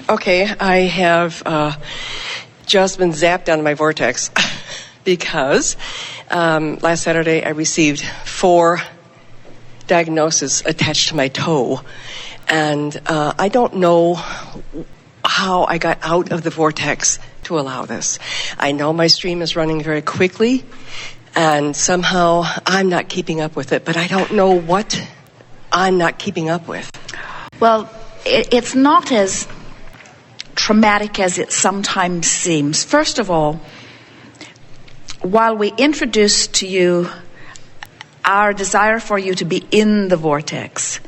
Okay, I have just been zapped out of my vortex because last Saturday I received 4 diagnoses attached to my toe. And I don't know how I got out of the vortex to allow this. I know my stream is running very quickly, and somehow I'm not keeping up with it, but I don't know what I'm not keeping up with. Well, it's not as traumatic as it sometimes seems. First of all, while we introduce to you our desire for you to be in the vortex,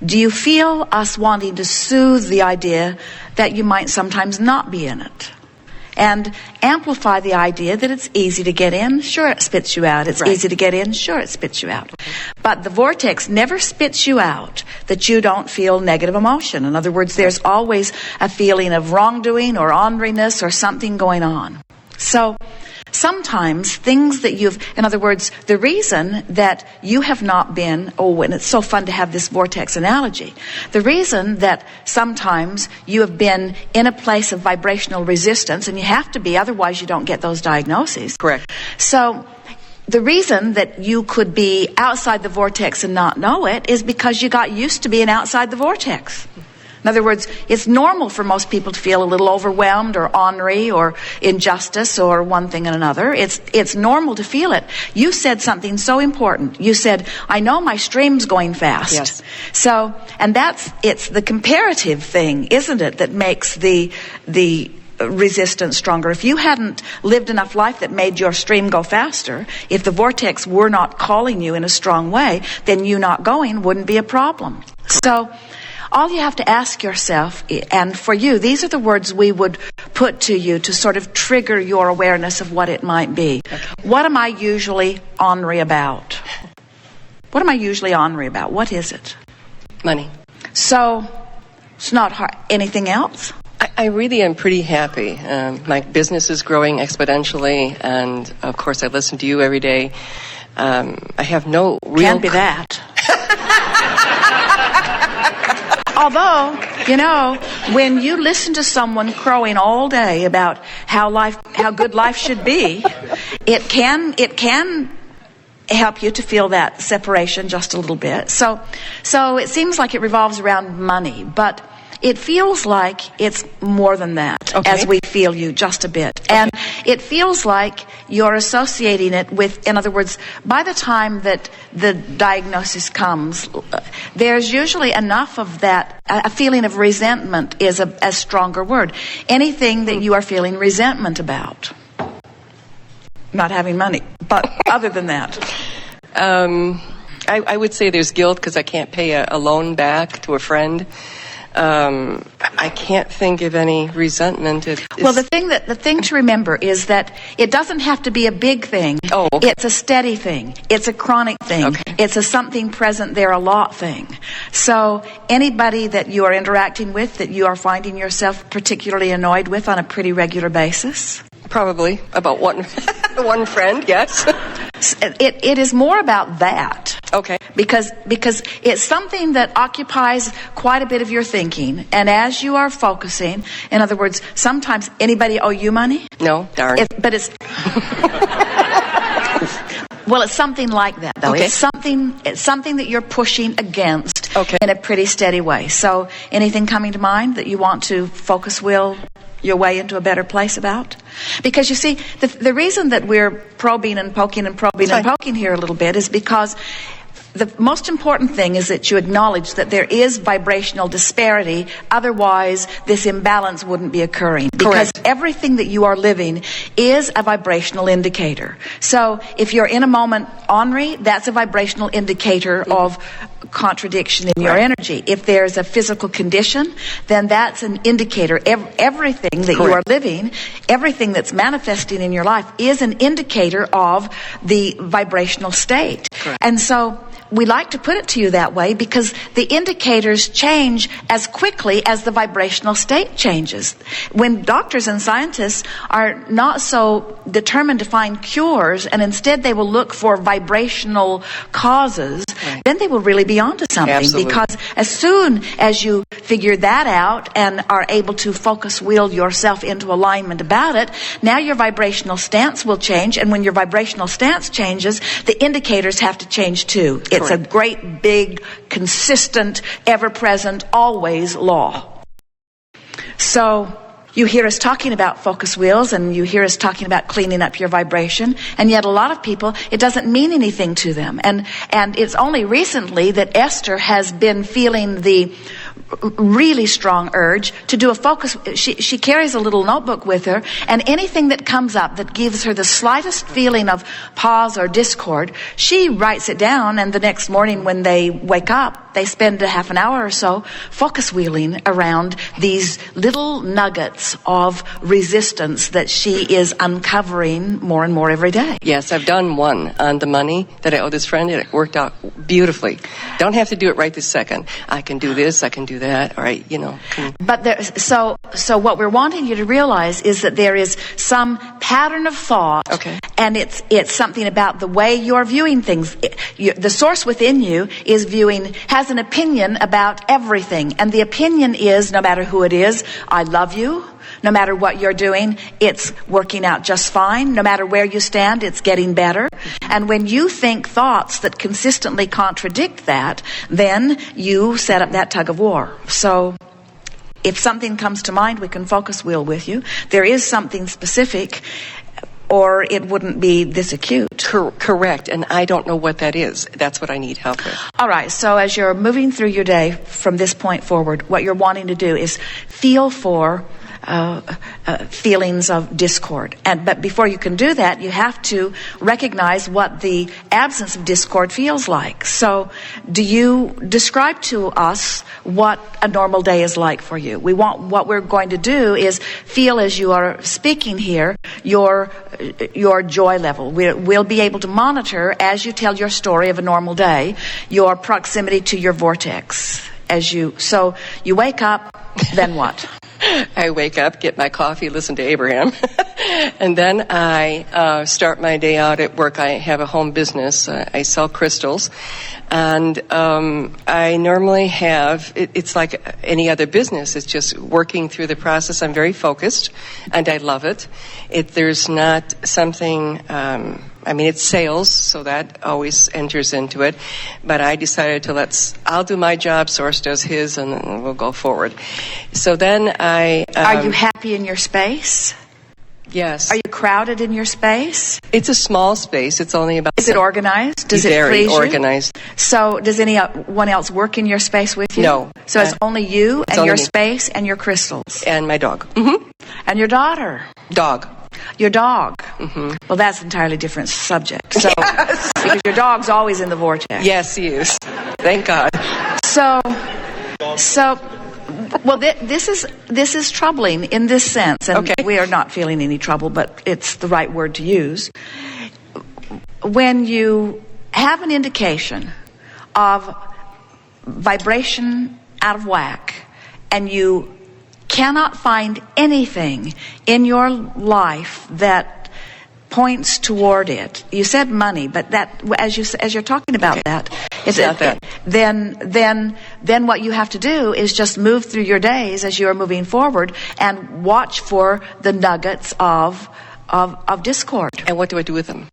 do you feel us wanting to soothe the idea that you might sometimes not be in it? And amplify the idea that it's easy to get in, sure it spits you out. It's right. Easy to get in, sure it spits you out. But the vortex never spits you out that you don't feel negative emotion. In other words, there's always a feeling of wrongdoing or orneriness or something going on. So sometimes things that in other words, the reason that you have not been, and it's so fun to have this vortex analogy, the reason that sometimes you have been in a place of vibrational resistance, and you have to be, otherwise you don't get those diagnoses. Correct. So the reason that you could be outside the vortex and not know it is because you got used to being outside the vortex. In other words, it's normal for most people to feel a little overwhelmed or ornery or injustice or one thing and another. It's normal to feel it. You said something so important. You said, I know my stream's going fast. Yes. So, and it's the comparative thing, isn't it, that makes the resistance stronger. If you hadn't lived enough life that made your stream go faster, if the vortex were not calling you in a strong way, then you not going wouldn't be a problem. So, all you have to ask yourself, and for you, these are the words we would put to you to sort of trigger your awareness of what it might be. Okay. What am I usually ornery about? What am I usually ornery about? What is it? Money. So, it's not hard. Anything else? I really am pretty happy. My business is growing exponentially, and of course I listen to you every day. I have no real... Can't be that. Although, when you listen to someone crowing all day about how good life should be, it can help you to feel that separation just a little bit. So it seems like it revolves around money, but it feels like it's more than that, okay, as we feel you just a bit. Okay. And it feels like you're associating it with, in other words, by the time that the diagnosis comes, there's usually enough of that. A feeling of resentment is a stronger word. Anything that you are feeling resentment about. Not having money, but other than that. I would say there's guilt because I can't pay a loan back to a friend. I can't think of any resentment. Well, the thing to remember is that it doesn't have to be a big thing. Oh, okay. It's a steady thing. It's a chronic thing. Okay. It's a something present there a lot thing. So anybody that you are interacting with that you are finding yourself particularly annoyed with on a pretty regular basis? Probably about one friend, yes. It is more about that. Okay. Because it's something that occupies quite a bit of your thinking. And as you are focusing, in other words, sometimes anybody owe you money? No, darn. But it's... Well, it's something like that, though. Okay. It's something that you're pushing against, okay, in a pretty steady way. So anything coming to mind that you want to focus your way into a better place about? Because you see, the reason that we're probing and poking here a little bit is because the most important thing is that you acknowledge that there is vibrational disparity. Otherwise, this imbalance wouldn't be occurring. Because everything that you are living is a vibrational indicator. So if you're in a moment ornery, that's a vibrational indicator of contradiction in your energy. If there's a physical condition, then that's an indicator. Everything that you are living, everything that's manifesting in your life is an indicator of the vibrational state. And so we like to put it to you that way because the indicators change as quickly as the vibrational state changes. When doctors and scientists are not so determined to find cures, and instead they will look for vibrational causes, then they will really be onto something. Absolutely. Because as soon as you figure that out and are able to focus wheel yourself into alignment about it, now your vibrational stance will change, and when your vibrational stance changes, the indicators have to change too. It's a great, big, consistent, ever-present, always law. So you hear us talking about focus wheels, and you hear us talking about cleaning up your vibration, and yet a lot of people, it doesn't mean anything to them. And it's only recently that Esther has been feeling the really strong urge to do a focus. She carries a little notebook with her, and anything that comes up that gives her the slightest feeling of pause or discord, she writes it down, and the next morning when they wake up, they spend a half an hour or so focus wheeling around these little nuggets of resistance that she is uncovering more and more every day. Yes, I've done one on the money that I owe this friend, and it worked out beautifully. Don't have to do it right this second. I can do this, I can do that, all right, But so what we're wanting you to realize is that there is some pattern of thought, and it's something about the way you're viewing things. The source within you has an opinion about everything, and the opinion is, no matter who it is, I love you. No matter what you're doing, it's working out just fine. No matter where you stand, it's getting better. And when you think thoughts that consistently contradict that, then you set up that tug of war. So if something comes to mind, we can focus wheel with you. There is something specific, or it wouldn't be this acute. Correct, and I don't know what that is. That's what I need help with. All right, so as you're moving through your day from this point forward, what you're wanting to do is feel for feelings of discord. But before you can do that, you have to recognize what the absence of discord feels like. So do you describe to us what a normal day is like for you? What we're going to do is feel, as you are speaking here, your joy level. We'll be able to monitor, as you tell your story of a normal day, your proximity to your vortex. So you wake up, then what? I wake up, get my coffee, listen to Abraham, and then I start my day out at work. I have a home business. I sell crystals, and I normally have, it's like any other business. It's just working through the process. I'm very focused, and I love it. There's not something... it's sales, so that always enters into it. But I decided I'll do my job, Source does his, and then we'll go forward. So then Are you happy in your space? Yes. Are you crowded in your space? It's a small space. It's only about... Is it organized? Does it very please organized. You? So does anyone else work in your space with you? No. So it's only you and your me. Space and your crystals? And my dog. Mm-hmm. And your daughter? Dog. Your dog. Mm-hmm. Well, that's an entirely different subject. So, because your dog's always in the vortex. Yes, he is. Thank God. Well, this is troubling in this sense, and we are not feeling any trouble, but it's the right word to use. When you have an indication of vibration out of whack, and you cannot find anything in your life that points toward it. You said money, but that as you're talking about that, then what you have to do is just move through your days as you are moving forward and watch for the nuggets of discord. And what do I do with them?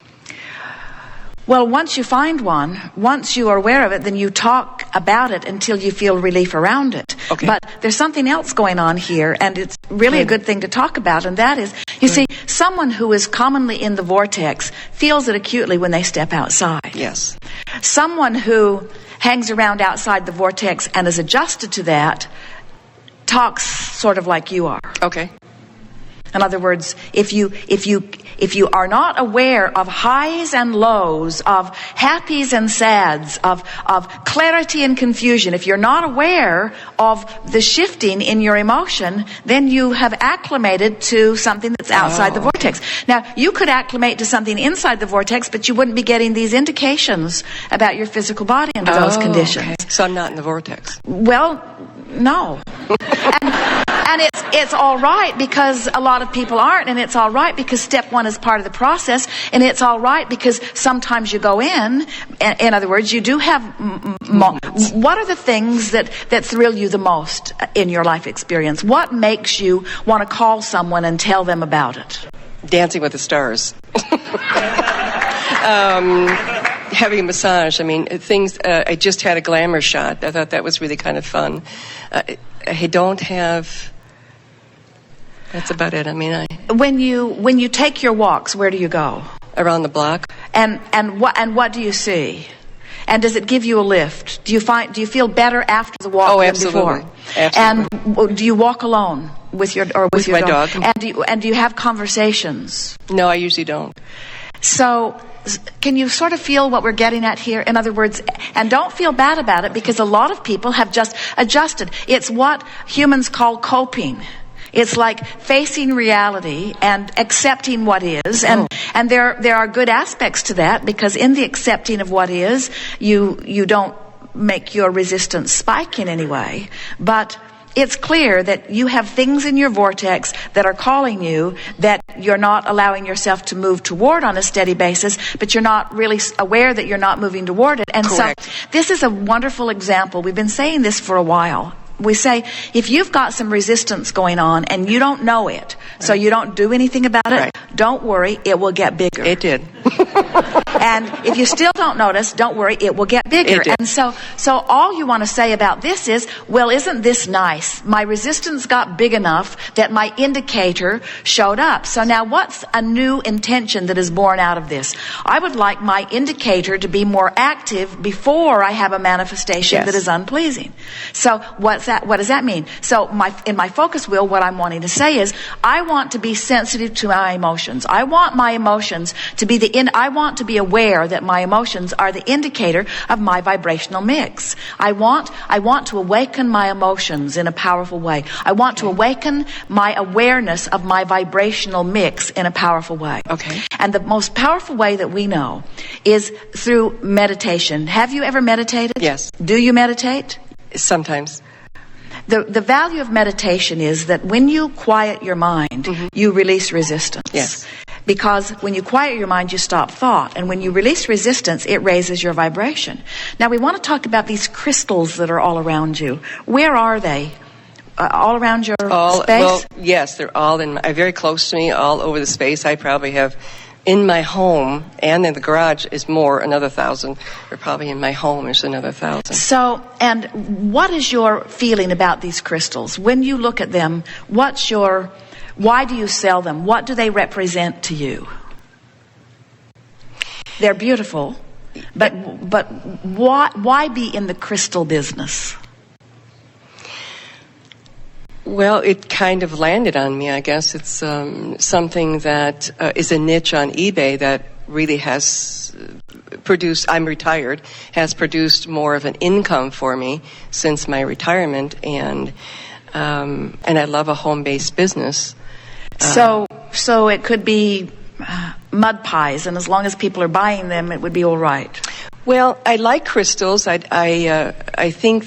Well, once you find one, once you are aware of it, then you talk about it until you feel relief around it. Okay. But there's something else going on here, and it's really a good thing to talk about, and that is, you see, someone who is commonly in the vortex feels it acutely when they step outside. Yes. Someone who hangs around outside the vortex and is adjusted to that talks sort of like you are. Okay. In other words, if you are not aware of highs and lows, of happies and sads, of clarity and confusion, if you're not aware of the shifting in your emotion, then you have acclimated to something that's outside the vortex. Now, you could acclimate to something inside the vortex, but you wouldn't be getting these indications about your physical body under those conditions. Okay. So I'm not in the vortex. Well, no. And it's all right because a lot of people aren't, and it's all right because step one is part of the process, and it's all right because sometimes you go in other words, you do have what are the things that thrill you the most in your life experience? What makes you want to call someone and tell them about it? Dancing with the Stars. Having a massage. I mean, things. I just had a glamour shot. I thought that was really kind of fun. I don't have. That's about it. I mean, when you take your walks, where do you go? Around the block. And what do you see? And does it give you a lift? Do you feel better after the walk than absolutely. before? Absolutely. And do you walk alone with your my dog? And do you have conversations? No, I usually don't. So, can you sort of feel what we're getting at here? In other words, and don't feel bad about it because a lot of people have just adjusted. It's what humans call coping. It's like facing reality and accepting what is, and there are good aspects to that because in the accepting of what is, you don't make your resistance spike in any way, but it's clear that you have things in your vortex that are calling you that you're not allowing yourself to move toward on a steady basis, but you're not really aware that you're not moving toward it. And correct. So this is a wonderful example. We've been saying this for a while. We say, if you've got some resistance going on and you don't know it, so you don't do anything about it, don't worry, it will get bigger. It did. And if you still don't notice, don't worry, it will get bigger. And so all you want to say about this is, well, isn't this nice? My resistance got big enough that my indicator showed up. So now what's a new intention that is born out of this? I would like my indicator to be more active before I have a manifestation that is unpleasing. So what does that mean? So in my focus wheel, what I'm wanting to say is, I want to be sensitive to my emotions. I want my emotions to be I want to be aware that my emotions are the indicator of my vibrational mix. I want to awaken my emotions in a powerful way. I want to awaken my awareness of my vibrational mix in a powerful way. Okay. And the most powerful way that we know is through meditation. Have you ever meditated? Yes. Do you meditate? Sometimes. The value of meditation is that when you quiet your mind, you release resistance. Yes. Because when you quiet your mind, you stop thought. And when you release resistance, it raises your vibration. Now, we want to talk about these crystals that are all around you. Where are they? All around your space? Well, yes, they're all very close to me, all over the space. I probably have in my home and in the garage is another 1,000. They're probably in my home is another 1,000. So, and what is your feeling about these crystals? When you look at them, why do you sell them? What do they represent to you? They're beautiful, but why be in the crystal business? Well, it kind of landed on me, I guess. It's something that is a niche on eBay that really has produced, I'm retired, has produced more of an income for me since my retirement, and I love a home-based business. So it could be mud pies, and as long as people are buying them, it would be all right. Well, I like crystals. I think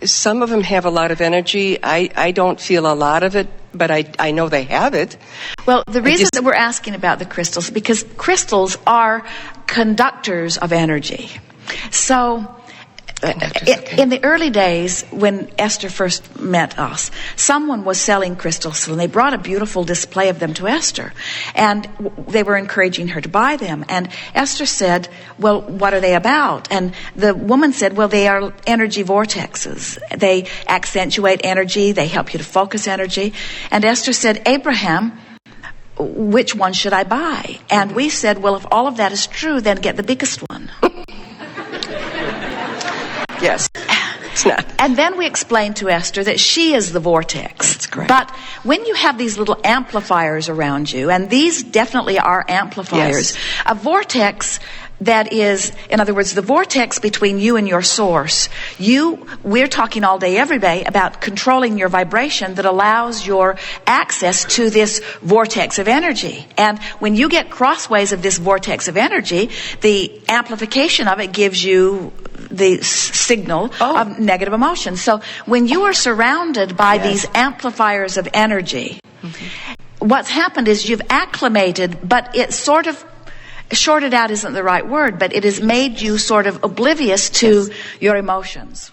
some of them have a lot of energy. I don't feel a lot of it, but I know they have it. Well, the reason that we're asking about the crystals, because crystals are conductors of energy. So in the early days, when Esther first met us, someone was selling crystals, and they brought a beautiful display of them to Esther. And they were encouraging her to buy them. And Esther said, well, what are they about? And the woman said, well, they are energy vortexes. They accentuate energy. They help you to focus energy. And Esther said, Abraham, which one should I buy? And we said, well, if all of that is true, then get the biggest one. Yes, it's not. And then we explained to Esther that she is the vortex. correct. But when you have these little amplifiers around you, and these definitely are amplifiers, a vortex that is, in other words, the vortex between you and your source. We're talking all day, every day about controlling your vibration that allows your access to this vortex of energy. And when you get crossways of this vortex of energy, the amplification of it gives you the signal of negative emotions. So when you are surrounded by these amplifiers of energy, what's happened is you've acclimated, but it's sort of shorted out isn't the right word, but it has made you sort of oblivious to your emotions.